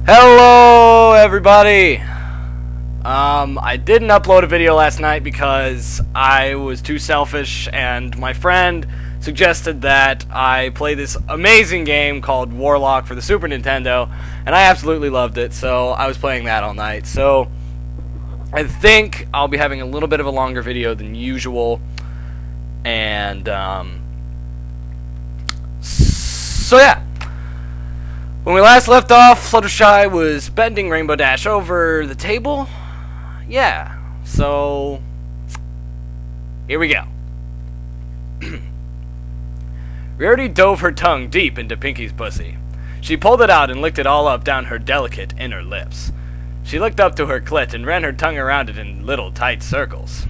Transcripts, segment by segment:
Hello, everybody! I didn't upload a video last night because I was too selfish, and my friend suggested that I play this amazing game called Warlock for the Super Nintendo, and I absolutely loved it, so I was playing that all night. So, I think I'll be having a little bit of a longer video than usual, and, so yeah. When we last left off, Fluttershy was bending Rainbow Dash over the table. Yeah, so here we go. Rarity dove her tongue deep into Pinkie's pussy. She pulled it out and licked it all up down her delicate inner lips. She looked up to her clit and ran her tongue around it in little tight circles.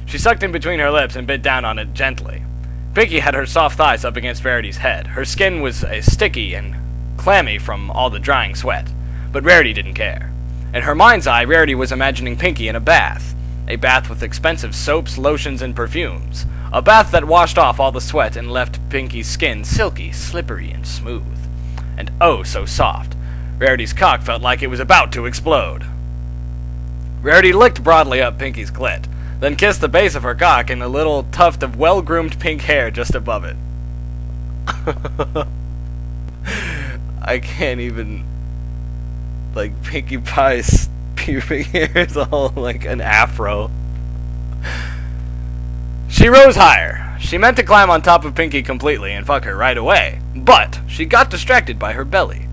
She sucked in between her lips and bit down on it gently. Pinkie had her soft thighs up against Rarity's head. Her skin was sticky and clammy from all the drying sweat, but Rarity didn't care. In her mind's eye, Rarity was imagining Pinkie in a bath with expensive soaps, lotions, and perfumes, a bath that washed off all the sweat and left Pinkie's skin silky, slippery, and smooth, and oh so soft. Rarity's cock felt like it was about to explode. Rarity licked broadly up Pinkie's clit, then kissed the base of her cock and a little tuft of well-groomed pink hair just above it. I can't even, like, Pinkie Pie's pubic hair is all like an afro. She rose higher. She meant to climb on top of Pinkie completely and fuck her right away, but she got distracted by her belly.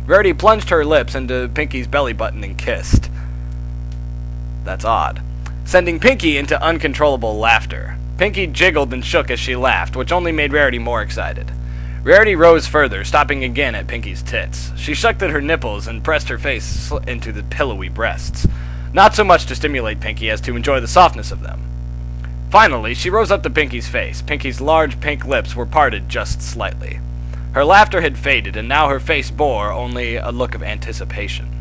Rarity plunged her lips into Pinkie's belly button and kissed. That's odd. Sending Pinkie into uncontrollable laughter. Pinkie jiggled and shook as she laughed, which only made Rarity more excited. Rarity rose further, stopping again at Pinkie's tits. She sucked at her nipples and pressed her face into the pillowy breasts, not so much to stimulate Pinkie as to enjoy the softness of them. Finally, she rose up to Pinkie's face. Pinkie's large pink lips were parted just slightly. Her laughter had faded, and now her face bore only a look of anticipation.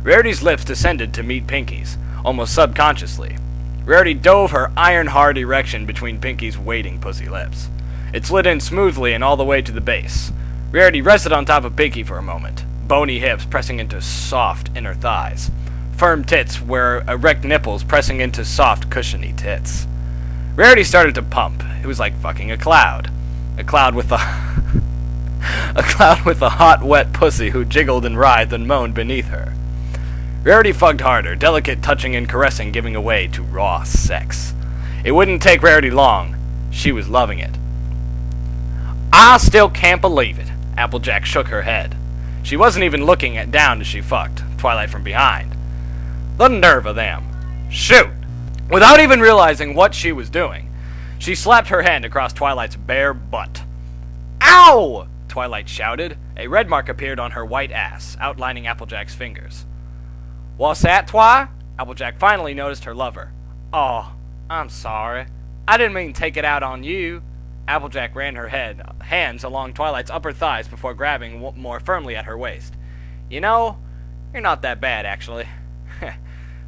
Rarity's lips descended to meet Pinkie's, almost subconsciously. Rarity dove her iron-hard erection between Pinkie's waiting pussy lips. It slid in smoothly and all the way to the base. Rarity rested on top of Pinkie for a moment, bony hips pressing into soft inner thighs, firm tits where erect nipples pressing into soft, cushiony tits. Rarity started to pump. It was like fucking a cloud with a hot, wet pussy who jiggled and writhed and moaned beneath her. Rarity fucked harder, delicate touching and caressing giving way to raw sex. It wouldn't take Rarity long. She was loving it. I still can't believe it. Applejack shook her head. She wasn't even looking down as she fucked Twilight from behind. The nerve of them. Shoot! Without even realizing what she was doing, she slapped her hand across Twilight's bare butt. Ow! Twilight shouted. A red mark appeared on her white ass, outlining Applejack's fingers. What's that, Twi? Applejack finally noticed her lover. Oh, I'm sorry. I didn't mean to take it out on you. Applejack ran her hands along Twilight's upper thighs before grabbing more firmly at her waist. You know, you're not that bad, actually.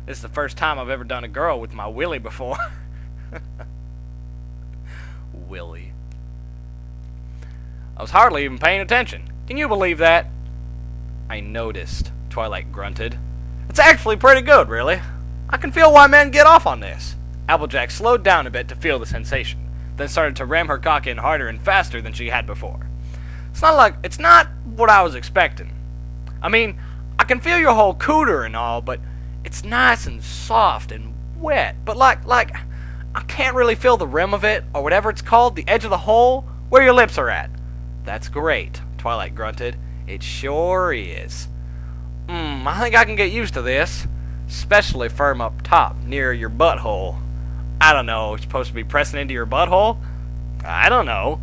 This is the first time I've ever done a girl with my willy before. Willy. I was hardly even paying attention. Can you believe that? I noticed, Twilight grunted. It's actually pretty good, really. I can feel why men get off on this. Applejack slowed down a bit to feel the sensation, then started to ram her cock in harder and faster than she had before. It's not what I was expecting. I mean, I can feel your whole cooter and all, but it's nice and soft and wet. But like, I can't really feel the rim of it, or whatever it's called, the edge of the hole, where your lips are at. That's great, Twilight grunted. It sure is. I think I can get used to this. Especially firm up top, near your butthole. I don't know, it's supposed to be pressing into your butthole? I don't know.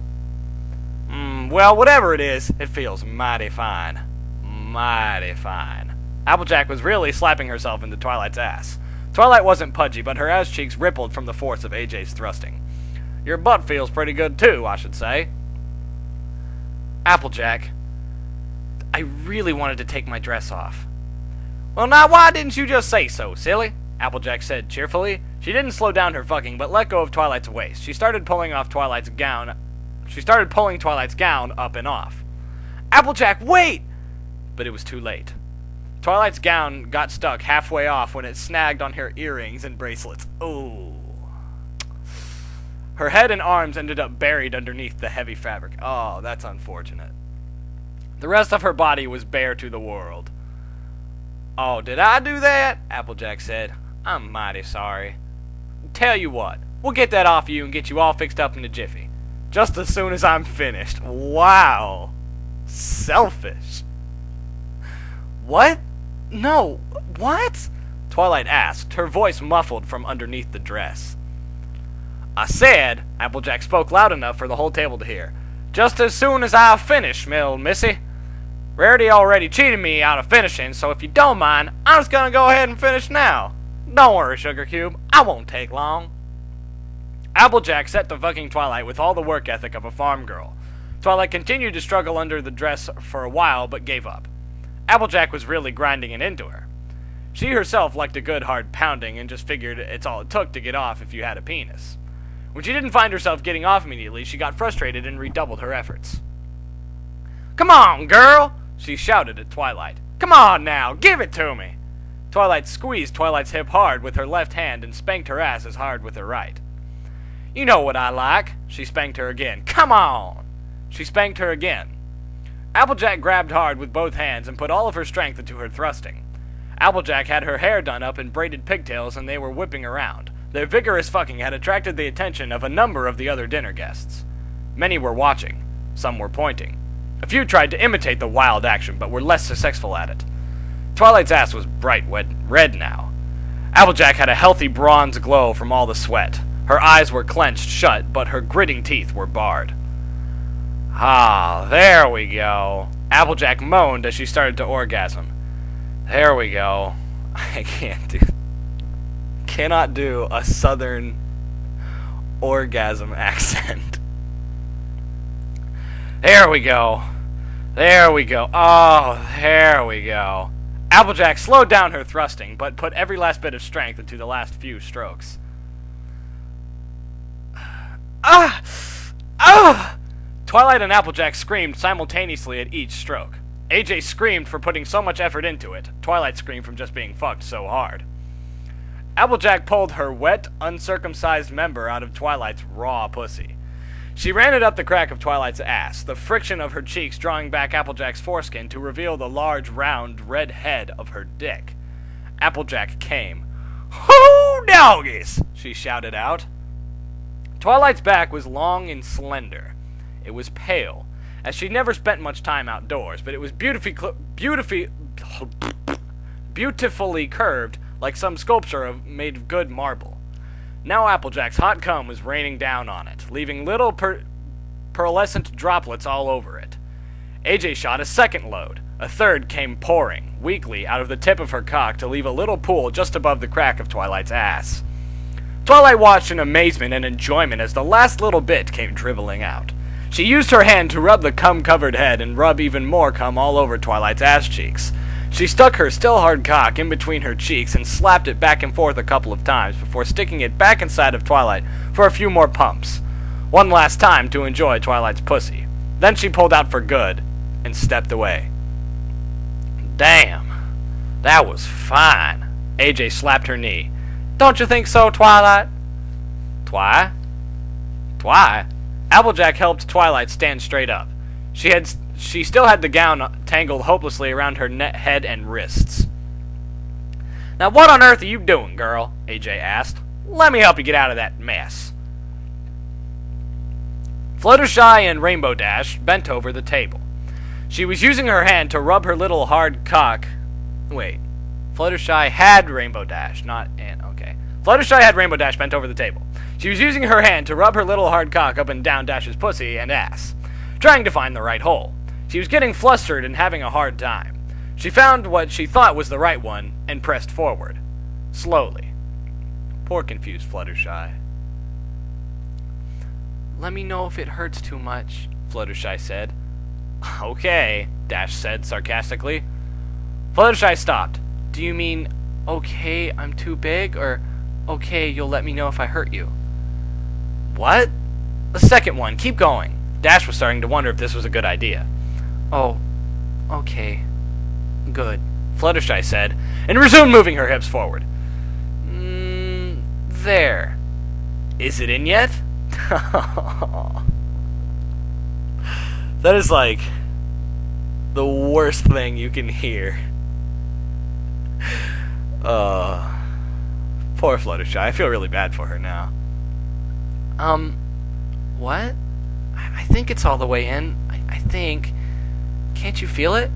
Well, whatever it is, it feels mighty fine. Mighty fine. Applejack was really slapping herself into Twilight's ass. Twilight wasn't pudgy, but her ass cheeks rippled from the force of AJ's thrusting. Your butt feels pretty good too, I should say. Applejack, I really wanted to take my dress off. Well, now why didn't you just say so, silly? Applejack said cheerfully. She didn't slow down her fucking, but let go of Twilight's waist. She started pulling Twilight's gown up and off. Applejack, wait! But it was too late. Twilight's gown got stuck halfway off when it snagged on her earrings and bracelets. Ooh. Her head and arms ended up buried underneath the heavy fabric. Oh, that's unfortunate. The rest of her body was bare to the world. Oh, did I do that? Applejack said. I'm mighty sorry. Tell you what, we'll get that off you and get you all fixed up in a jiffy. Just as soon as I'm finished. Wow. Selfish. What? No, what? Twilight asked, her voice muffled from underneath the dress. I said, Applejack spoke loud enough for the whole table to hear, just as soon as I finish, Mill Missy. Rarity already cheated me out of finishing, so if you don't mind, I'm just gonna go ahead and finish now. Don't worry, Sugar Cube, I won't take long. Applejack set to fucking Twilight with all the work ethic of a farm girl. Twilight continued to struggle under the dress for a while, but gave up. Applejack was really grinding it into her. She herself liked a good hard pounding and just figured it's all it took to get off if you had a penis. When she didn't find herself getting off immediately, she got frustrated and redoubled her efforts. Come on, girl, she shouted at Twilight. Come on now, give it to me. Twilight squeezed Twilight's hip hard with her left hand and spanked her ass as hard with her right. You know what I like. She spanked her again. Come on. She spanked her again. Applejack grabbed hard with both hands and put all of her strength into her thrusting. Applejack had her hair done up in braided pigtails and they were whipping around. Their vigorous fucking had attracted the attention of a number of the other dinner guests. Many were watching. Some were pointing. A few tried to imitate the wild action, but were less successful at it. Twilight's ass was bright red now. Applejack had a healthy bronze glow from all the sweat. Her eyes were clenched shut, but her gritting teeth were barred. Ah, there we go. Applejack moaned as she started to orgasm. There we go. I cannot do a southern orgasm accent. There we go. There we go. Oh, there we go. Applejack slowed down her thrusting, but put every last bit of strength into the last few strokes. Ah! Ah! Twilight and Applejack screamed simultaneously at each stroke. AJ screamed for putting so much effort into it. Twilight screamed from just being fucked so hard. Applejack pulled her wet, uncircumcised member out of Twilight's raw pussy. She ran it up the crack of Twilight's ass, the friction of her cheeks drawing back Applejack's foreskin to reveal the large, round, red head of her dick. Applejack came. "Hoo, doggies!" she shouted out. Twilight's back was long and slender. It was pale, as she'd never spent much time outdoors, but it was beautifully curved, like some sculpture made of good marble. Now Applejack's hot cum was raining down on it, leaving little pearlescent droplets all over it. AJ shot a second load. A third came pouring, weakly, out of the tip of her cock to leave a little pool just above the crack of Twilight's ass. Twilight watched in amazement and enjoyment as the last little bit came dribbling out. She used her hand to rub the cum-covered head and rub even more cum all over Twilight's ass cheeks. She stuck her still-hard cock in between her cheeks and slapped it back and forth a couple of times before sticking it back inside of Twilight for a few more pumps. One last time to enjoy Twilight's pussy. Then she pulled out for good and stepped away. Damn, that was fine. AJ slapped her knee. Don't you think so, Twilight? Twi? Applejack helped Twilight stand straight up. She still had the gown tangled hopelessly around her head and wrists. Now what on earth are you doing, girl? AJ asked. Let me help you get out of that mess. Fluttershy and Rainbow Dash bent over the table. She was using her hand to rub her little hard cock. Wait. Fluttershy had Rainbow Dash, not Anne. Okay. Fluttershy had Rainbow Dash bent over the table. She was using her hand to rub her little hard cock up and down Dash's pussy and ass, trying to find the right hole. She was getting flustered and having a hard time. She found what she thought was the right one and pressed forward. Slowly. Poor confused Fluttershy. Let me know if it hurts too much, Fluttershy said. Okay, Dash said sarcastically. Fluttershy stopped. Do you mean, okay, I'm too big, or okay, you'll let me know if I hurt you? What? The second one, keep going. Dash was starting to wonder if this was a good idea. Oh, okay. Good. Fluttershy said, and resumed moving her hips forward. There. Is it in yet? That is like the worst thing you can hear. Poor Fluttershy. I feel really bad for her now. What? I think it's all the way in. I think. Can't you feel it?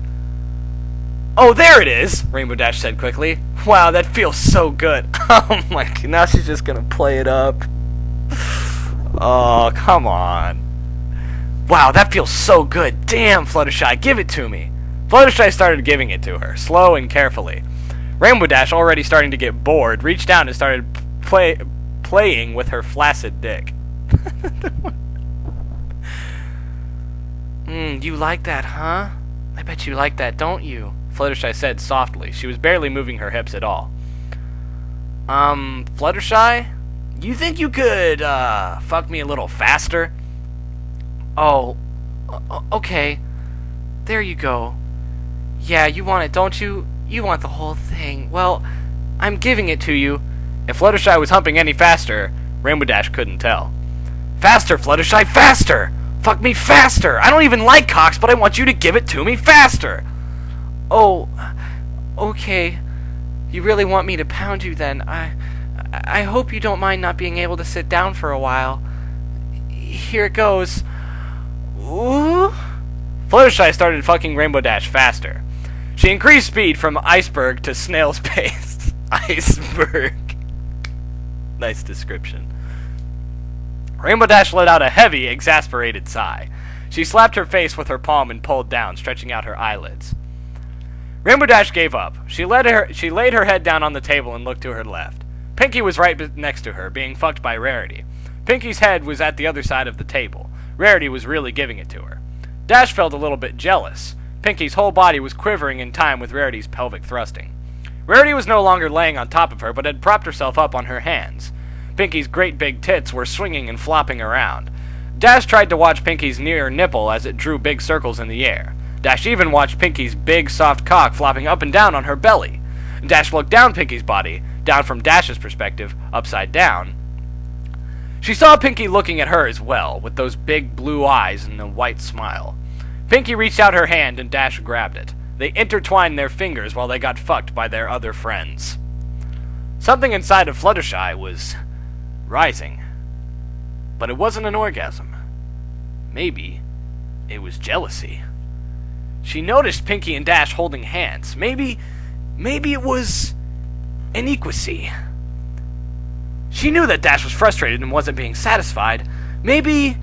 Oh, there it is! Rainbow Dash said quickly. Wow, that feels so good. Oh my god, now she's just gonna play it up. Oh, come on. Wow, that feels so good. Damn, Fluttershy, give it to me. Fluttershy started giving it to her, slow and carefully. Rainbow Dash, already starting to get bored, reached down and started playing with her flaccid dick. You like that, huh? I bet you like that, don't you? Fluttershy said softly. She was barely moving her hips at all. Fluttershy? You think you could, fuck me a little faster? Oh, okay. There you go. Yeah, you want it, don't you? You want the whole thing. Well, I'm giving it to you. If Fluttershy was humping any faster, Rainbow Dash couldn't tell. Faster, Fluttershy, faster! Fuck me faster! I don't even like cocks, but I want you to give it to me faster! Oh, okay. You really want me to pound you then? I hope you don't mind not being able to sit down for a while. Here it goes. Ooh. Fluttershy started fucking Rainbow Dash faster. She increased speed from iceberg to snail's pace. Iceberg. Nice description. Rainbow Dash let out a heavy, exasperated sigh. She slapped her face with her palm and pulled down, stretching out her eyelids. Rainbow Dash gave up. She laid her head down on the table and looked to her left. Pinkie was right next to her, being fucked by Rarity. Pinkie's head was at the other side of the table. Rarity was really giving it to her. Dash felt a little bit jealous. Pinkie's whole body was quivering in time with Rarity's pelvic thrusting. Rarity was no longer laying on top of her, but had propped herself up on her hands. Pinkie's great big tits were swinging and flopping around. Dash tried to watch Pinkie's near nipple as it drew big circles in the air. Dash even watched Pinkie's big, soft cock flopping up and down on her belly. Dash looked down Pinkie's body, down from Dash's perspective, upside down. She saw Pinkie looking at her as well, with those big blue eyes and a white smile. Pinkie reached out her hand and Dash grabbed it. They intertwined their fingers while they got fucked by their other friends. Something inside of Fluttershy was rising. But it wasn't an orgasm. Maybe it was jealousy. She noticed Pinkie and Dash holding hands. Maybe it was inequacy. She knew that Dash was frustrated and wasn't being satisfied. Maybe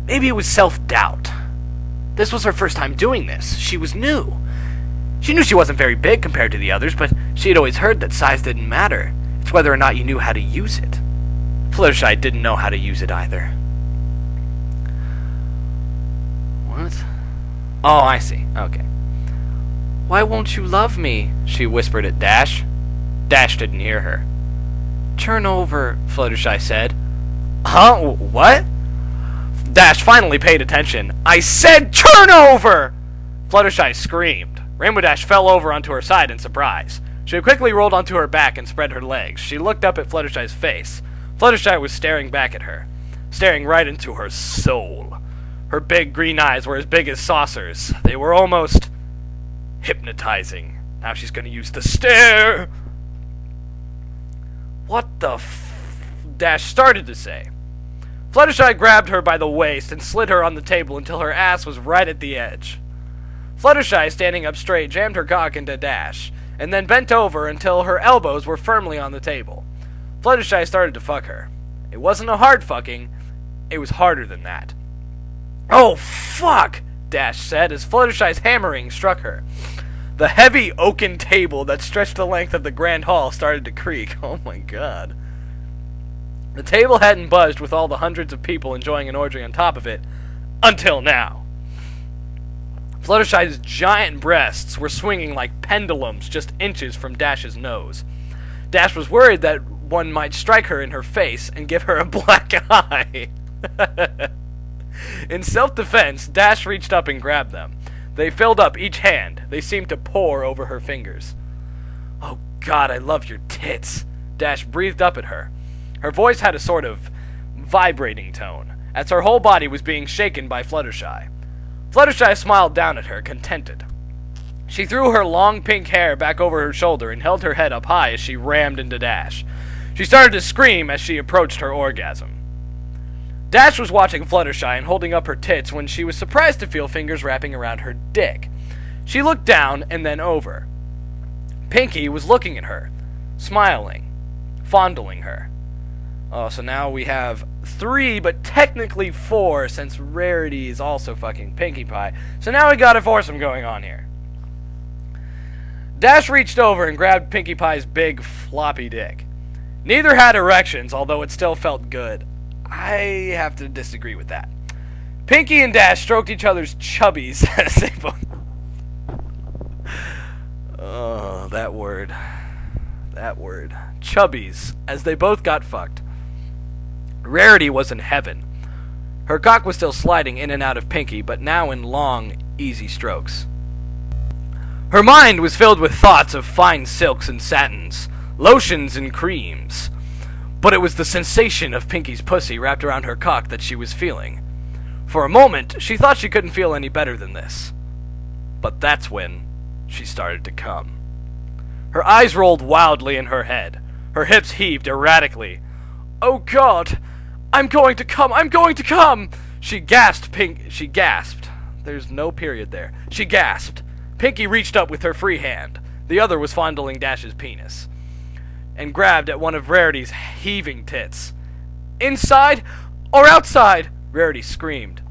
it was self-doubt. This was her first time doing this. She was new. She knew she wasn't very big compared to the others, but she had always heard that size didn't matter. It's whether or not you knew how to use it. Fluttershy didn't know how to use it either. What? Oh, I see. Okay. Why won't you love me? She whispered at Dash. Dash didn't hear her. Turn over, Fluttershy said. Huh? What? Dash finally paid attention. I said turn over! Fluttershy screamed. Rainbow Dash fell over onto her side in surprise. She quickly rolled onto her back and spread her legs. She looked up at Fluttershy's face. Fluttershy was staring back at her, staring right into her soul. Her big green eyes were as big as saucers. They were almost hypnotizing. Now she's gonna use the stare. What the Dash started to say. Fluttershy grabbed her by the waist and slid her on the table until her ass was right at the edge. Fluttershy, standing up straight, jammed her cock into Dash, and then bent over until her elbows were firmly on the table. Fluttershy started to fuck her. It wasn't a hard fucking, it was harder than that. Oh, fuck, Dash said as Fluttershy's hammering struck her. The heavy oaken table that stretched the length of the grand hall started to creak. Oh my god. The table hadn't budged with all the hundreds of people enjoying an orgy on top of it, until now. Fluttershy's giant breasts were swinging like pendulums just inches from Dash's nose. Dash was worried that one might strike her in her face and give her a black eye. In self-defense, Dash reached up and grabbed them. They filled up each hand. They seemed to pour over her fingers. "Oh God, I love your tits," Dash breathed up at her. Her voice had a sort of vibrating tone, as her whole body was being shaken by Fluttershy. Fluttershy smiled down at her, contented. She threw her long pink hair back over her shoulder and held her head up high as she rammed into Dash. She started to scream as she approached her orgasm. Dash was watching Fluttershy and holding up her tits when she was surprised to feel fingers wrapping around her dick. She looked down and then over. Pinkie was looking at her, smiling, fondling her. Oh, so now we have 3, but technically 4, since Rarity is also fucking Pinkie Pie. So now we got a foursome going on here. Dash reached over and grabbed Pinkie Pie's big, floppy dick. Neither had erections, although it still felt good. I have to disagree with that. Pinkie and Dash stroked each other's chubbies as they both... Oh, that word. That word. Chubbies, as they both got fucked. Rarity was in heaven. Her cock was still sliding in and out of Pinkie, but now in long, easy strokes. Her mind was filled with thoughts of fine silks and satins, lotions and creams. But it was the sensation of Pinkie's pussy wrapped around her cock that she was feeling. For a moment, she thought she couldn't feel any better than this. But that's when she started to come. Her eyes rolled wildly in her head. Her hips heaved erratically. "Oh God! I'm going to come! I'm going to come!" She gasped. She gasped. There's no period there. She gasped. Pinkie reached up with her free hand. The other was fondling Dash's penis, and grabbed at one of Rarity's heaving tits. "Inside or outside?" Rarity screamed.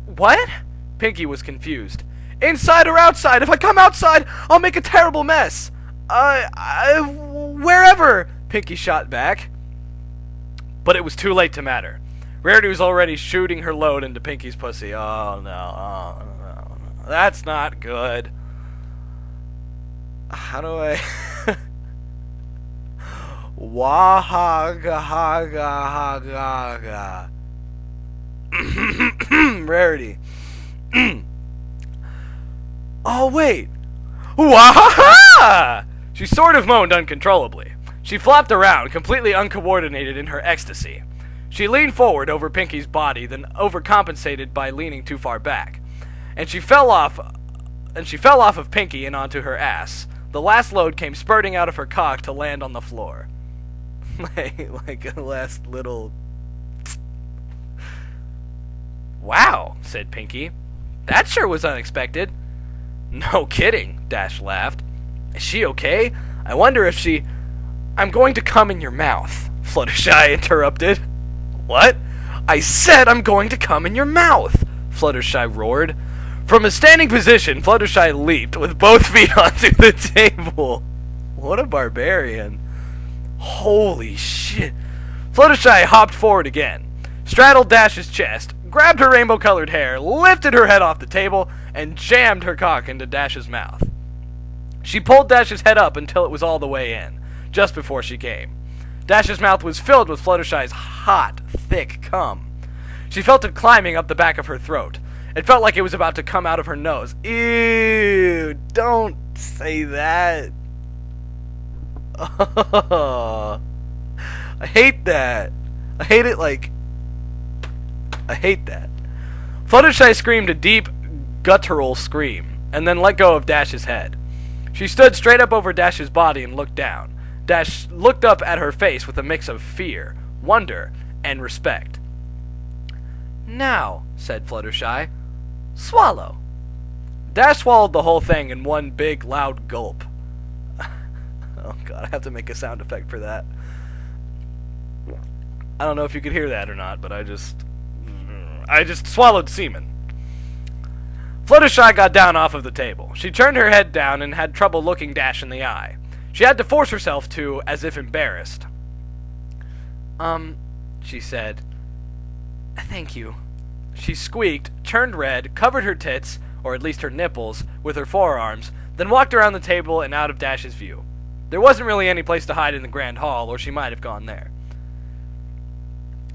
"What?" Pinkie was confused. "Inside or outside? If I come outside, I'll make a terrible mess." Wherever," Pinkie shot back. But it was too late to matter. Rarity was already shooting her load into Pinkie's pussy. Oh no, that's not good. How do I... Wahaga. Rarity. Oh, wait. Wahaha! She sort of moaned uncontrollably. She flopped around, completely uncoordinated in her ecstasy. She leaned forward over Pinkie's body, then overcompensated by leaning too far back. And she fell off of Pinkie and onto her ass. The last load came spurting out of her cock to land on the floor. like a last little... "Wow," said Pinkie. "That sure was unexpected." "No kidding," Dash laughed. "Is she okay? I wonder if she..." "I'm going to come in your mouth," Fluttershy interrupted. "What?" "I said I'm going to come in your mouth," Fluttershy roared. From a standing position, Fluttershy leaped with both feet onto the table. What a barbarian. Holy shit. Fluttershy hopped forward again, straddled Dash's chest, grabbed her rainbow-colored hair, lifted her head off the table, and jammed her cock into Dash's mouth. She pulled Dash's head up until it was all the way in, just before she came. Dash's mouth was filled with Fluttershy's hot, thick cum. She felt it climbing up the back of her throat. It felt like it was about to come out of her nose. Ew, don't say that. Oh, I hate that. I hate it like... I hate that. Fluttershy screamed a deep, guttural scream, and then let go of Dash's head. She stood straight up over Dash's body and looked down. Dash looked up at her face with a mix of fear, wonder, and respect. "Now," said Fluttershy, "swallow." Dash swallowed the whole thing in one big, loud gulp. Oh God, I have to make a sound effect for that. I don't know if you could hear that or not, but I just swallowed semen. Fluttershy got down off of the table. She turned her head down and had trouble looking Dash in the eye. She had to force herself to, as if embarrassed. She said, "Thank you." She squeaked, turned red, covered her tits, or at least her nipples, with her forearms, then walked around the table and out of Dash's view. There wasn't really any place to hide in the grand hall, or she might have gone there.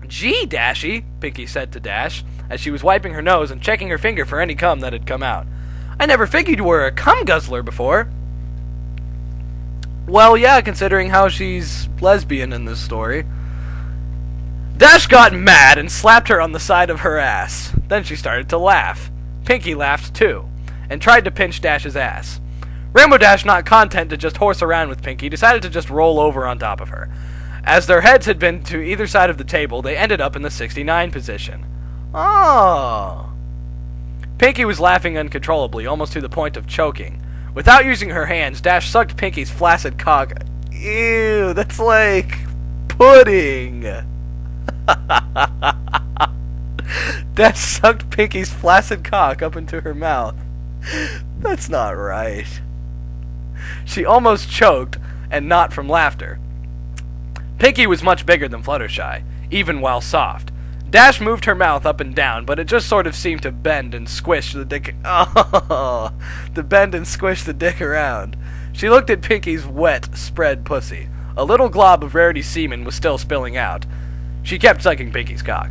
"Gee, Dashy," Pinkie said to Dash, as she was wiping her nose and checking her finger for any cum that had come out. I never figured you were a cum guzzler before. Well, yeah, considering how she's lesbian in this story. Dash got mad and slapped her on the side of her ass. Then she started to laugh. Pinkie laughed too, and tried to pinch Dash's ass. Rainbow Dash, not content to just horse around with Pinkie, decided to just roll over on top of her. As their heads had been to either side of the table, they ended up in the 69 position. Oh. Pinkie was laughing uncontrollably, almost to the point of choking. Without using her hands, Dash sucked Pinkie's flaccid cock. Ew, that's like pudding. Dash sucked Pinkie's flaccid cock up into her mouth. That's not right. She almost choked, and not from laughter. Pinkie was much bigger than Fluttershy, even while soft. Dash moved her mouth up and down, but it just sort of seemed to bend and squish the dick. Oh, to bend and squish the dick around. She looked at Pinkie's wet, spread pussy. A little glob of Rarity's semen was still spilling out. She kept sucking Pinkie's cock.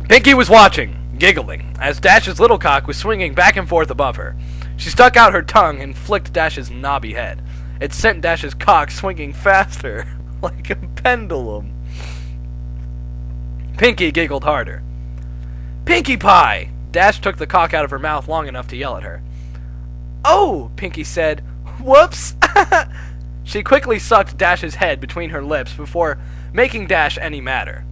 Pinkie was watching, giggling, as Dash's little cock was swinging back and forth above her. She stuck out her tongue and flicked Dash's knobby head. It sent Dash's cock swinging faster, like a pendulum. Pinkie giggled harder. Pinkie Pie! Dash took the cock out of her mouth long enough to yell at her. Oh! Pinkie said. Whoops! She quickly sucked Dash's head between her lips before making Dash any madder.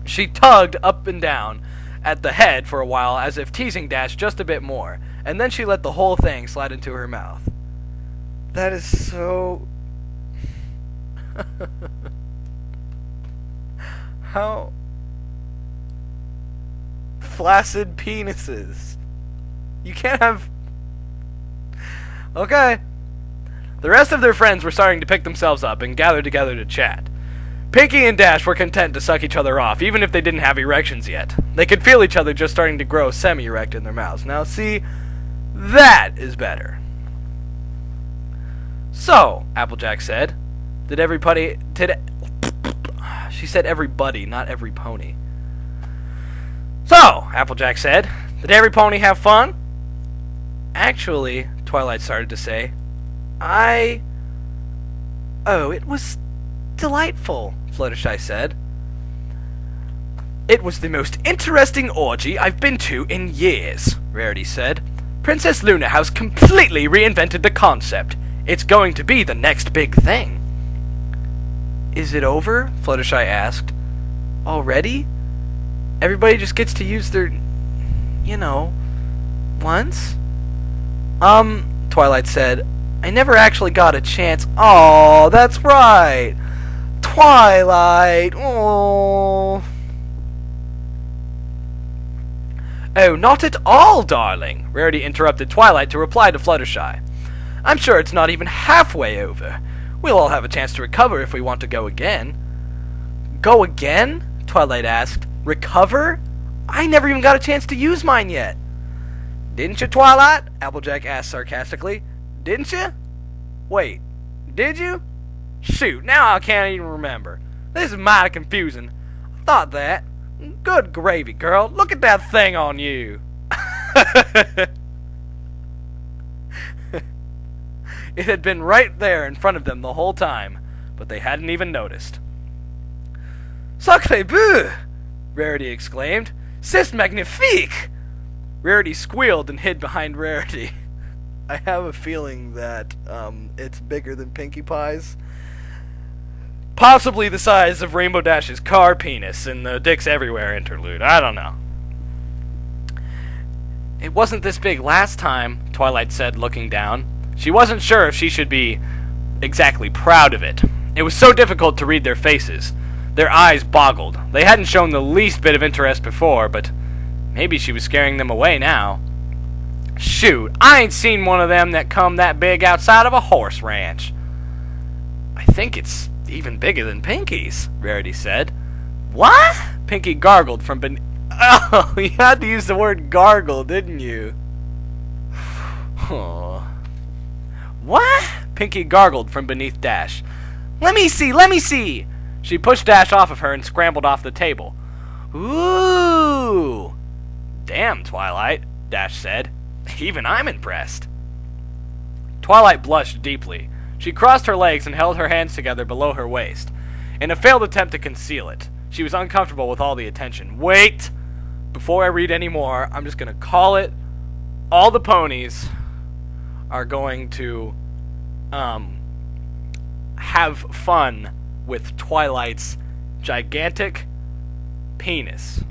She tugged up and down at the head for a while as if teasing Dash just a bit more, and then she let the whole thing slide into her mouth. That is so... How... Flaccid penises. You can't have... Okay. The rest of their friends were starting to pick themselves up and gather together to chat. Pinkie and Dash were content to suck each other off, even if they didn't have erections yet. They could feel each other just starting to grow semi-erect in their mouths. Now, see, that is better. So, Applejack said, She said everybody, not every pony. So, Applejack said, did every pony have fun? Actually, Twilight started to say, Oh, it was delightful, Fluttershy said. It was the most interesting orgy I've been to in years, Rarity said. Princess Luna has completely reinvented the concept. It's going to be the next big thing. Is it over? Fluttershy asked. Already? Everybody just gets to use their... once? Twilight said. I never actually got a chance. Oh, that's right. Twilight. Oh, not at all, darling. Rarity interrupted Twilight to reply to Fluttershy. I'm sure it's not even halfway over. We'll all have a chance to recover if we want to go again. Go again? Twilight asked. Recover? I never even got a chance to use mine yet. Didn't you, Twilight? Applejack asked sarcastically. Didn't you? Wait, did you? Shoot, now I can't even remember. This is mighty confusing. I thought that. Good gravy, girl. Look at that thing on you. It had been right there in front of them the whole time, but they hadn't even noticed. Sacre bleu! Rarity exclaimed. C'est magnifique! Rarity squealed and hid behind Rarity. I have a feeling that it's bigger than Pinkie Pie's. Possibly the size of Rainbow Dash's car penis in the Dicks Everywhere interlude. I don't know. It wasn't this big last time, Twilight said, looking down. She wasn't sure if she should be exactly proud of it. It was so difficult to read their faces. Their eyes boggled. They hadn't shown the least bit of interest before, but maybe she was scaring them away now. Shoot, I ain't seen one of them that come that big outside of a horse ranch. I think it's even bigger than Pinkie's, Rarity said. What? Pinkie gargled from beneath... Oh, you had to use the word gargle, didn't you? Oh. What? Pinkie gargled from beneath Dash. Let me see, let me see! She pushed Dash off of her and scrambled off the table. Ooh! Damn, Twilight. Dash said. Even I'm impressed. Twilight blushed deeply. She crossed her legs and held her hands together below her waist. In a failed attempt to conceal it, she was uncomfortable with all the attention. Wait! Before I read any more, I'm just going to call it. All the ponies are going to have fun with Twilight's gigantic penis.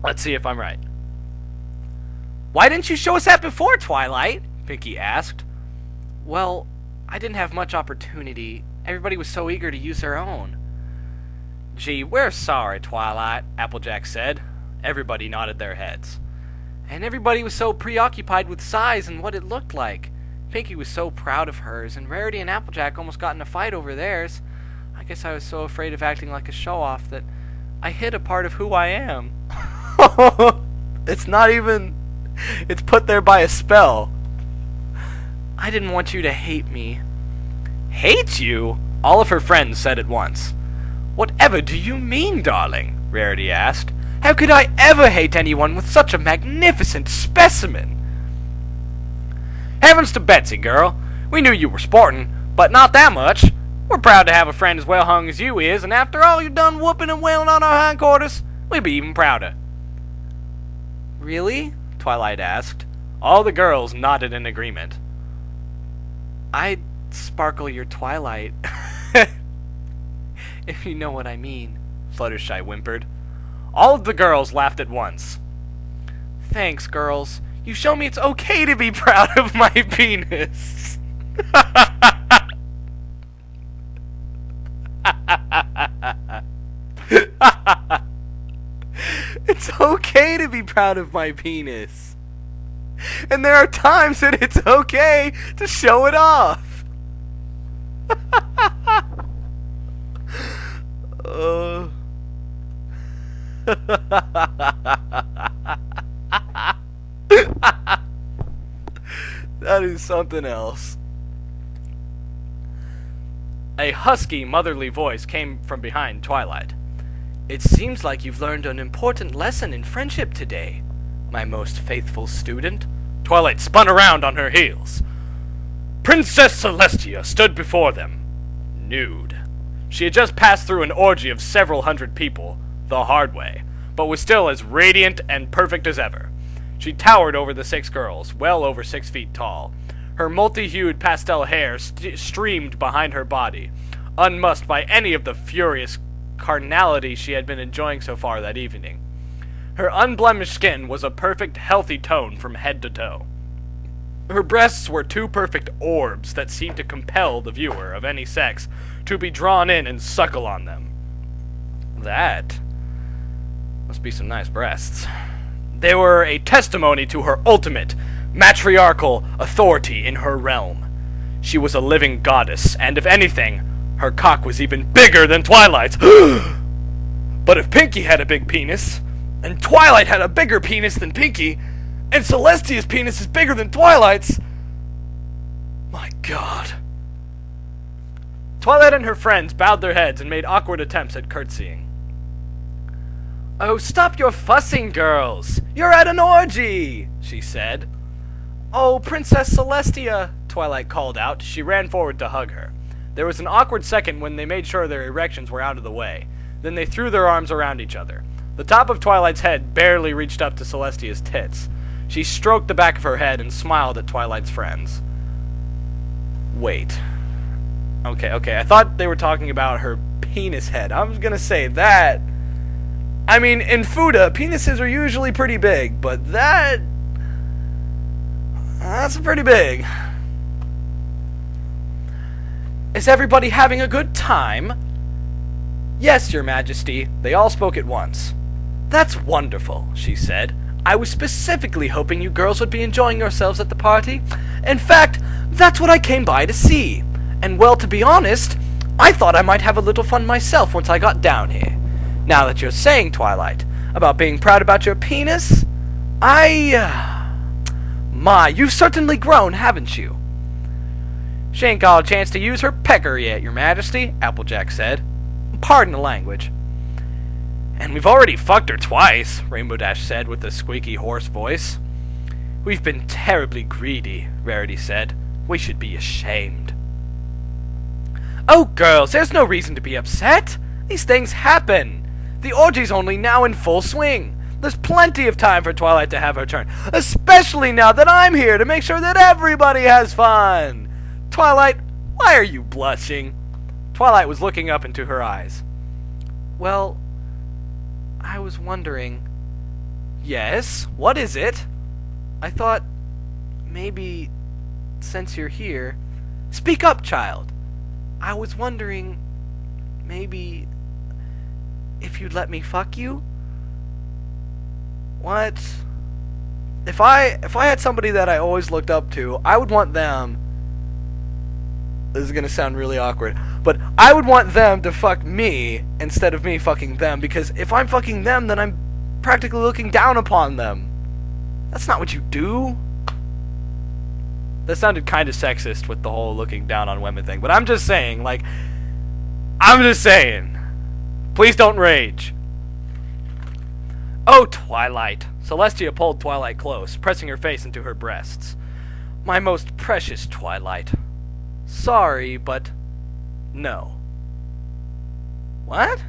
Let's see if I'm right. Why didn't you show us that before, Twilight? Pinkie asked. Well, I didn't have much opportunity. Everybody was so eager to use their own. Gee, we're sorry, Twilight, Applejack said. Everybody nodded their heads. And everybody was so preoccupied with size and what it looked like. Pinkie was so proud of hers, and Rarity and Applejack almost got in a fight over theirs. I guess I was so afraid of acting like a show-off that I hid a part of who I am. It's not even... It's put there by a spell. I didn't want you to hate me. Hate you? All of her friends said at once. Whatever do you mean, darling? Rarity asked. How could I ever hate anyone with such a magnificent specimen? Heavens to Betsy, girl. We knew you were sporting, but not that much. We're proud to have a friend as well hung as you is, and after all you've done whooping and wailing on our hindquarters, we'd be even prouder. Really? Twilight asked. All the girls nodded in agreement. I'd sparkle your Twilight. If you know what I mean, Fluttershy whimpered. All of the girls laughed at once. Thanks, girls. You show me it's okay to be proud of my penis. It's okay to be proud of my penis. And there are times that it's okay to show it off. That is something else. A husky, motherly voice came from behind Twilight. It seems like you've learned an important lesson in friendship today, my most faithful student. Twilight spun around on her heels. Princess Celestia stood before them, nude. She had just passed through an orgy of several hundred people, the hard way, but was still as radiant and perfect as ever. She towered over the 6 girls, well over 6 feet tall. Her multi-hued pastel hair streamed behind her body, unmussed by any of the furious carnality she had been enjoying so far that evening. Her unblemished skin was a perfect, healthy tone from head to toe. Her breasts were 2 perfect orbs that seemed to compel the viewer of any sex to be drawn in and suckle on them. That must be some nice breasts. They were a testimony to her ultimate, matriarchal authority in her realm. She was a living goddess, and if anything, her cock was even bigger than Twilight's. But if Pinkie had a big penis, and Twilight had a bigger penis than Pinkie, and Celestia's penis is bigger than Twilight's, my God. Twilight and her friends bowed their heads and made awkward attempts at curtsying. Oh, stop your fussing, girls! You're at an orgy! She said. Oh, Princess Celestia! Twilight called out. She ran forward to hug her. There was an awkward second when they made sure their erections were out of the way. Then they threw their arms around each other. The top of Twilight's head barely reached up to Celestia's tits. She stroked the back of her head and smiled at Twilight's friends. Wait. Okay, I thought they were talking about her penis head. I was gonna say that. I mean, in Fuda, penises are usually pretty big, but that's pretty big. Is everybody having a good time? Yes, Your Majesty. They all spoke at once. That's wonderful, she said. I was specifically hoping you girls would be enjoying yourselves at the party. In fact, that's what I came by to see. And well, to be honest, I thought I might have a little fun myself once I got down here. Now that you're saying, Twilight, about being proud about your penis, My, you've certainly grown, haven't you? She ain't got a chance to use her pecker yet, Your Majesty, Applejack said. Pardon the language. And we've already fucked her twice, Rainbow Dash said with a squeaky, hoarse voice. We've been terribly greedy, Rarity said. We should be ashamed. Oh, girls, there's no reason to be upset. These things happen. The orgy's only now in full swing. There's plenty of time for Twilight to have her turn, especially now that I'm here to make sure that everybody has fun. Twilight, why are you blushing? Twilight was looking up into her eyes. Well, I was wondering... Yes? What is it? I thought, maybe, since you're here... Speak up, child! I was wondering, maybe, if you'd let me fuck you? What? If I had somebody that I always looked up to, I would want them... This is gonna sound really awkward, but I would want them to fuck me instead of me fucking them, because if I'm fucking them, then I'm practically looking down upon them. That's not what you do. That sounded kind of sexist with the whole looking down on women thing, but I'm just saying, like, please don't rage. Oh, Twilight. Celestia pulled Twilight close, pressing her face into her breasts. My most precious Twilight. Sorry, but no. What?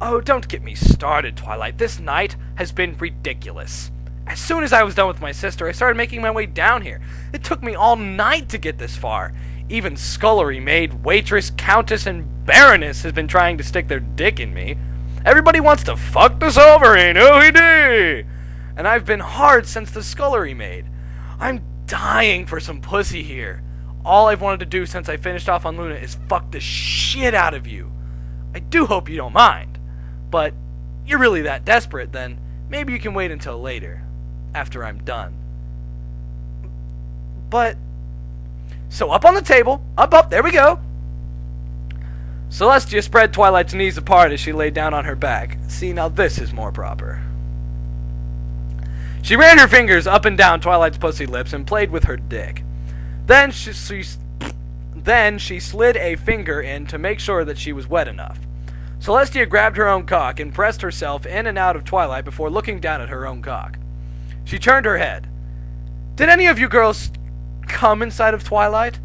Oh, don't get me started, Twilight. This night has been ridiculous. As soon as I was done with my sister, I started making my way down here. It took me all night to get this far. Even scullery maid, waitress, countess, and baroness has been trying to stick their dick in me. Everybody wants to fuck the sovereign, oh-he-dee! And I've been hard since the scullery maid. I'm dying for some pussy here. All I've wanted to do since I finished off on Luna is fuck the shit out of you. I do hope you don't mind. But you're really that desperate, then maybe you can wait until later, after I'm done. But... So up on the table, up, there we go. Celestia spread Twilight's knees apart as she lay down on her back. See, now this is more proper. She ran her fingers up and down Twilight's pussy lips and played with her dick. Then she slid a finger in to make sure that she was wet enough. Celestia grabbed her own cock and pressed herself in and out of Twilight before looking down at her own cock. She turned her head. Did any of you girls come inside of Twilight?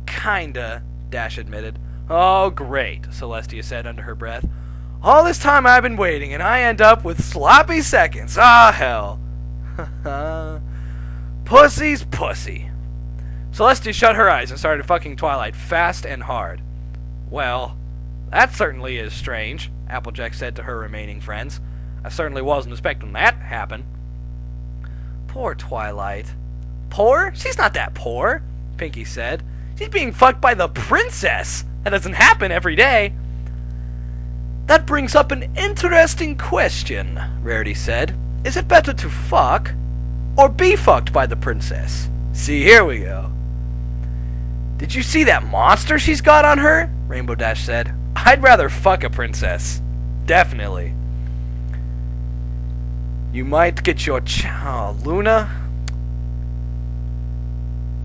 Kinda, Dash admitted. Oh, great, Celestia said under her breath. All this time I've been waiting, and I end up with sloppy seconds. Ah, hell. Pussy's pussy. Celestia shut her eyes and started fucking Twilight fast and hard. Well, that certainly is strange, Applejack said to her remaining friends. I certainly wasn't expecting that to happen. Poor Twilight. Poor? She's not that poor, Pinkie said. She's being fucked by the princess. That doesn't happen every day. That brings up an interesting question, Rarity said. Is it better to fuck or be fucked by the princess? See, here we go. Did you see that monster she's got on her? Rainbow Dash said. I'd rather fuck a princess. Definitely. You might get your Luna?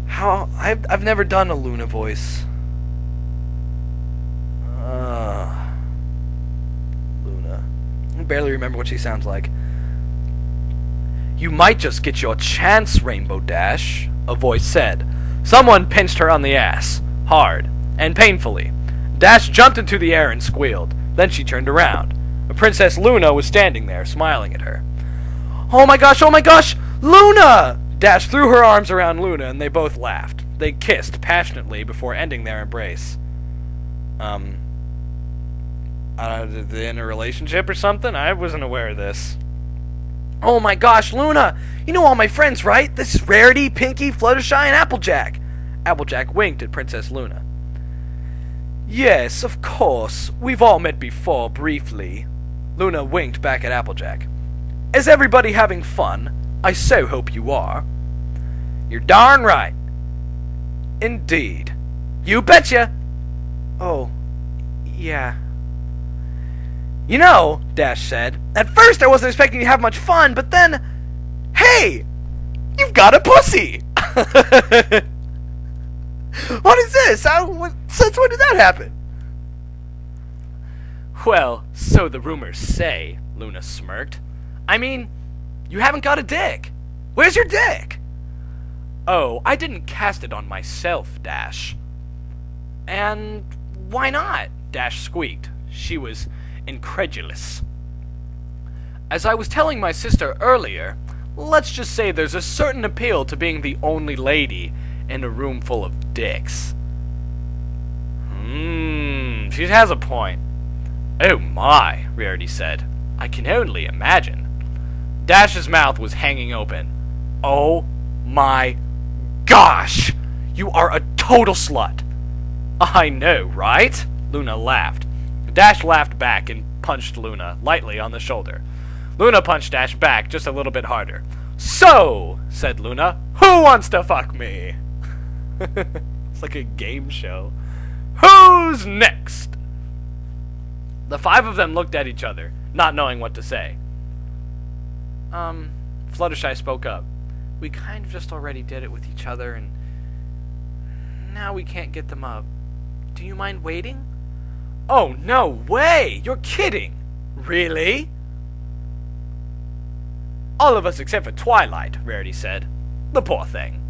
How? I've never done a Luna voice. Luna. I barely remember what she sounds like. You might just get your chance, Rainbow Dash, a voice said. Someone pinched her on the ass, hard, and painfully. Dash jumped into the air and squealed. Then she turned around. Princess Luna was standing there, smiling at her. Oh my gosh, Luna! Dash threw her arms around Luna, and they both laughed. They kissed passionately before ending their embrace. Are they in a relationship or something? I wasn't aware of this. Oh my gosh, Luna! You know all my friends, right? This is Rarity, Pinkie, Fluttershy, and Applejack. Applejack winked at Princess Luna. Yes, of course. We've all met before, briefly. Luna winked back at Applejack. Is everybody having fun? I so hope you are. You're darn right. Indeed. You betcha. Oh, yeah. You know, Dash said, at first I wasn't expecting you to have much fun, but then, hey, you've got a pussy. What is this? Since when did that happen? Well, so the rumors say, Luna smirked. I mean, You haven't got a dick. Where's your dick? Oh, I didn't cast it on myself, Dash. And why not? Dash squeaked. She was incredulous. As I was telling my sister earlier, let's just say there's a certain appeal to being the only lady in a room full of dicks. She has a point. Oh my, Rarity said. I can only imagine. Dash's mouth was hanging open. Oh my gosh! You are a total slut! I know, right? Luna laughed. Dash laughed back and punched Luna lightly on the shoulder. Luna punched Dash back just a little bit harder. So, said Luna, who wants to fuck me? It's like a game show. Who's next? The five of them looked at each other, not knowing what to say. Fluttershy spoke up. We kind of just already did it with each other, and now we can't get them up. Do you mind waiting? Oh, no way! You're kidding! Really? All of us except for Twilight, Rarity said. The poor thing.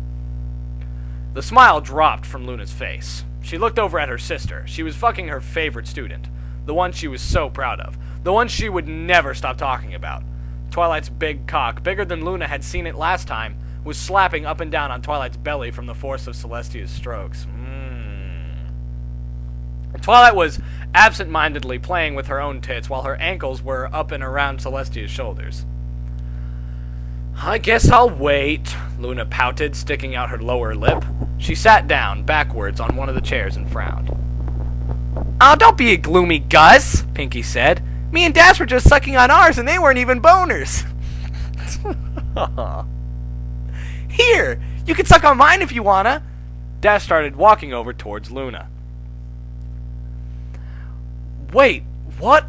The smile dropped from Luna's face. She looked over at her sister. She was fucking her favorite student. The one she was so proud of. The one she would never stop talking about. Twilight's big cock, bigger than Luna had seen it last time, was slapping up and down on Twilight's belly from the force of Celestia's strokes. Twilight was absent-mindedly playing with her own tits while her ankles were up and around Celestia's shoulders. I guess I'll wait, Luna pouted, sticking out her lower lip. She sat down, backwards, on one of the chairs and frowned. Oh, don't be a gloomy Gus, Pinkie said. Me and Dash were just sucking on ours and they weren't even boners. Here, you can suck on mine if you wanna. Dash started walking over towards Luna. Wait, what?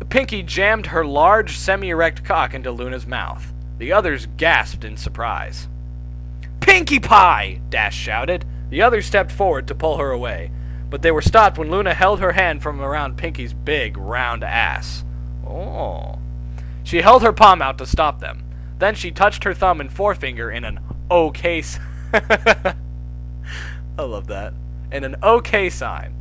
Pinkie jammed her large, semi-erect cock into Luna's mouth. The others gasped in surprise. Pinkie Pie! Dash shouted. The others stepped forward to pull her away, but they were stopped when Luna held her hand from around Pinkie's big, round ass. Oh. She held her palm out to stop them. Then she touched her thumb and forefinger in an OK I love that. In an OK sign.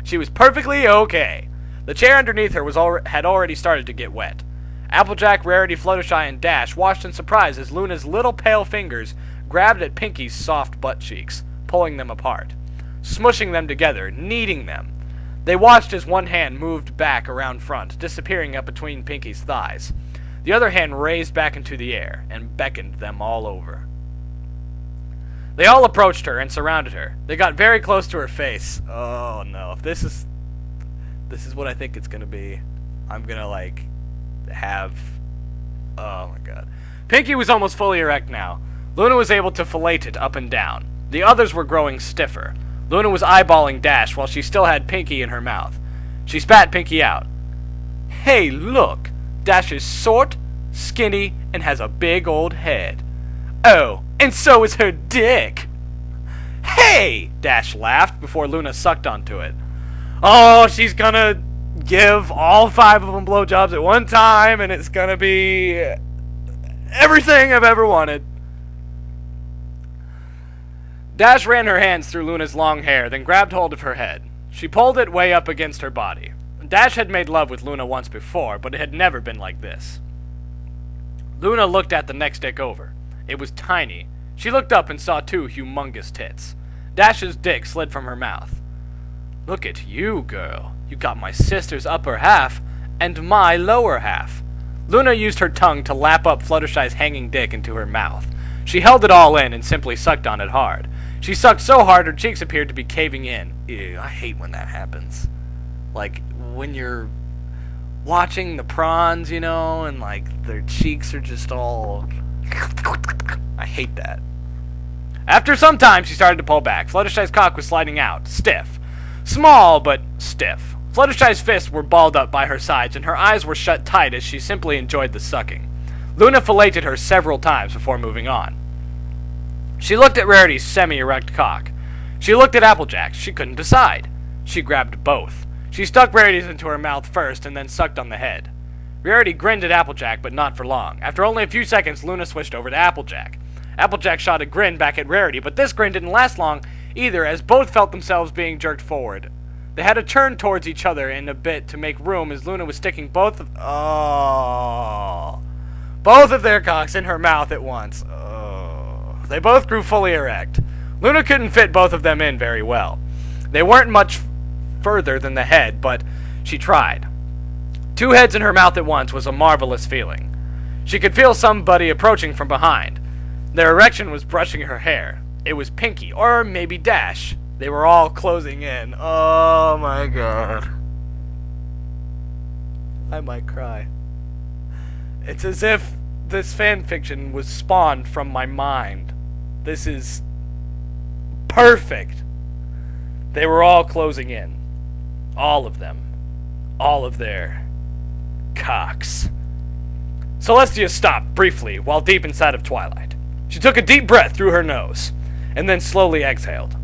She was perfectly okay. The chair underneath her had already started to get wet. Applejack, Rarity, Fluttershy, and Dash watched in surprise as Luna's little pale fingers grabbed at Pinkie's soft butt cheeks, pulling them apart, smushing them together, kneading them. They watched as one hand moved back around front, disappearing up between Pinkie's thighs. The other hand raised back into the air and beckoned them all over. They all approached her and surrounded her. They got very close to her face. Oh no, if this is what I think it's gonna be, I'm gonna have... Oh my god. Pinkie was almost fully erect now. Luna was able to fillet it up and down. The others were growing stiffer. Luna was eyeballing Dash while she still had Pinkie in her mouth. She spat Pinkie out. Hey, look! Dash is short, skinny, and has a big old head. Oh, and so is her dick! Hey! Dash laughed before Luna sucked onto it. Oh, she's gonna give all 5 of them blowjobs at one time, and it's gonna be everything I've ever wanted. Dash ran her hands through Luna's long hair, then grabbed hold of her head. She pulled it way up against her body. Dash had made love with Luna once before, but it had never been like this. Luna looked at the next dick over. It was tiny. She looked up and saw 2 humongous tits. Dash's dick slid from her mouth. Look at you, girl. You got my sister's upper half and my lower half. Luna used her tongue to lap up Fluttershy's hanging dick into her mouth. She held it all in and simply sucked on it hard. She sucked so hard her cheeks appeared to be caving in. Ew, I hate when that happens. Like, when you're watching the prawns, you know, and, their cheeks are just all... I hate that. After some time, she started to pull back. Fluttershy's cock was sliding out, stiff. Small, but stiff. Fluttershy's fists were balled up by her sides, and her eyes were shut tight as she simply enjoyed the sucking. Luna filleted her several times before moving on. She looked at Rarity's semi-erect cock. She looked at Applejack's. She couldn't decide. She grabbed both. She stuck Rarity's into her mouth first and then sucked on the head. Rarity grinned at Applejack, but not for long. After only a few seconds, Luna switched over to Applejack. Applejack shot a grin back at Rarity, but this grin didn't last long either, as both felt themselves being jerked forward. They had to turn towards each other in a bit to make room, as Luna was sticking both of their cocks in her mouth at once. They both grew fully erect. Luna couldn't fit both of them in very well. They weren't much further than the head, but she tried. 2 heads in her mouth at once was a marvelous feeling. She could feel somebody approaching from behind. Their erection was brushing her hair. It was Pinkie, or maybe Dash. They were all closing in. Oh my god. I might cry. It's as if this fanfiction was spawned from my mind. This is perfect. They were all closing in. All of them. All of their cocks. Celestia stopped briefly while deep inside of Twilight. She took a deep breath through her nose, and then slowly exhaled.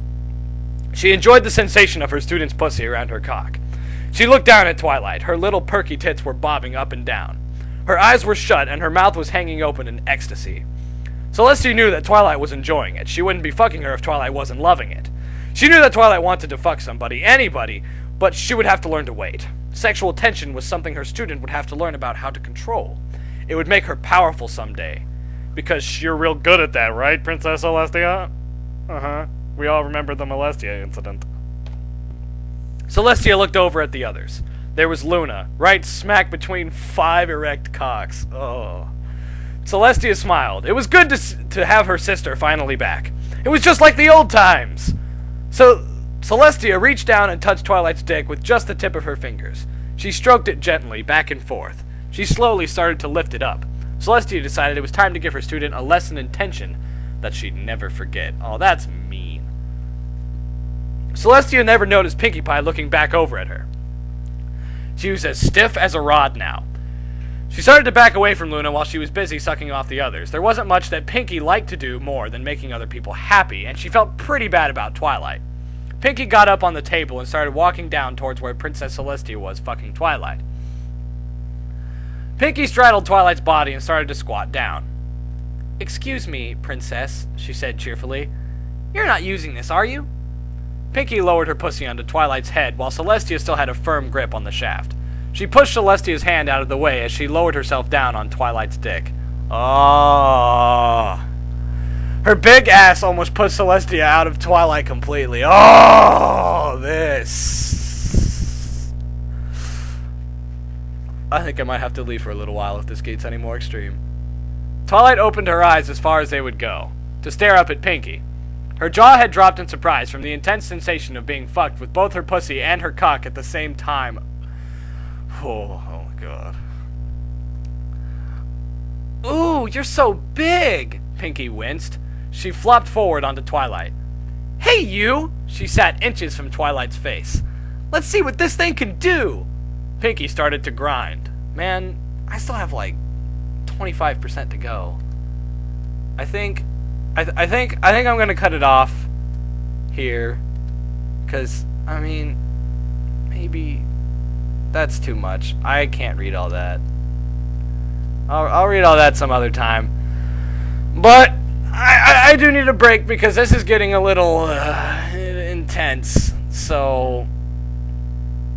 She enjoyed the sensation of her student's pussy around her cock. She looked down at Twilight. Her little perky tits were bobbing up and down. Her eyes were shut, and her mouth was hanging open in ecstasy. Celestia knew that Twilight was enjoying it. She wouldn't be fucking her if Twilight wasn't loving it. She knew that Twilight wanted to fuck somebody, anybody, but she would have to learn to wait. Sexual tension was something her student would have to learn about how to control. It would make her powerful someday. Because you're real good at that, right, Princess Celestia? Uh-huh. We all remember the Celestia incident. Celestia looked over at the others. There was Luna, right smack between 5 erect cocks. Oh. Celestia smiled. It was good to have her sister finally back. It was just like the old times. So Celestia reached down and touched Twilight's dick with just the tip of her fingers. She stroked it gently, back and forth. She slowly started to lift it up. Celestia decided it was time to give her student a lesson in tension that she'd never forget. Oh, that's mean. Celestia never noticed Pinkie Pie looking back over at her. She was as stiff as a rod now. She started to back away from Luna while she was busy sucking off the others. There wasn't much that Pinkie liked to do more than making other people happy, and she felt pretty bad about Twilight. Pinkie got up on the table and started walking down towards where Princess Celestia was fucking Twilight. Pinkie straddled Twilight's body and started to squat down. "Excuse me, Princess," she said cheerfully. "You're not using this, are you?" Pinkie lowered her pussy onto Twilight's head while Celestia still had a firm grip on the shaft. She pushed Celestia's hand out of the way as she lowered herself down on Twilight's dick. Oh. Her big ass almost pushed Celestia out of Twilight completely. Oh, this. I think I might have to leave for a little while if this gets any more extreme. Twilight opened her eyes as far as they would go, to stare up at Pinkie. Her jaw had dropped in surprise from the intense sensation of being fucked with both her pussy and her cock at the same time. Oh my god. "Ooh, you're so big!" Pinkie winced. She flopped forward onto Twilight. "Hey, you!" She sat inches from Twilight's face. "Let's see what this thing can do!" Pinkie started to grind. Man, I still have like 25% to go. I think I'm gonna cut it off here, cause I mean, maybe that's too much. I can't read all that. I'll read all that some other time. But I do need a break because this is getting a little intense. So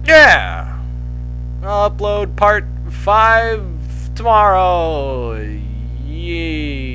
yeah, I'll upload part 5 tomorrow. Yay.